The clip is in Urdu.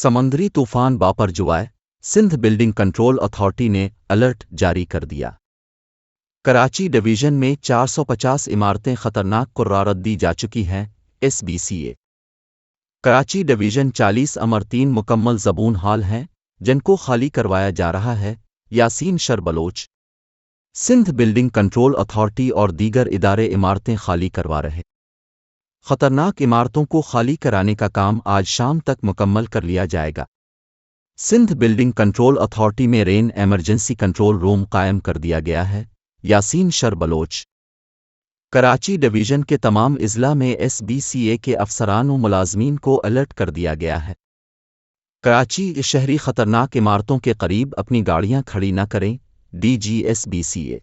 سمندری طوفان باپرجوائے سندھ بلڈنگ کنٹرول اتھارٹی نے الرٹ جاری کر دیا۔ کراچی ڈویژن میں 450 عمارتیں خطرناک قرار دی جا چکی ہیں۔ ایس بی سی اے کراچی ڈویژن 40 عمارتیں مکمل زبون حال ہیں جن کو خالی کروایا جا رہا ہے۔ یاسین شر Baloch Sindh building control authority اور دیگر ادارے عمارتیں خالی کروا رہے۔ خطرناک عمارتوں کو خالی کرانے کا کام آج شام تک مکمل کر لیا جائے گا۔ سندھ بلڈنگ کنٹرول اتھارٹی میں رین ایمرجنسی کنٹرول روم قائم کر دیا گیا ہے۔ یاسین شر بلوچ کراچی ڈویژن کے تمام اضلاع میں ایس بی سی اے کے افسران و ملازمین کو الرٹ کر دیا گیا ہے۔ کراچی شہری خطرناک عمارتوں کے قریب اپنی گاڑیاں کھڑی نہ کریں۔ D G S B C اے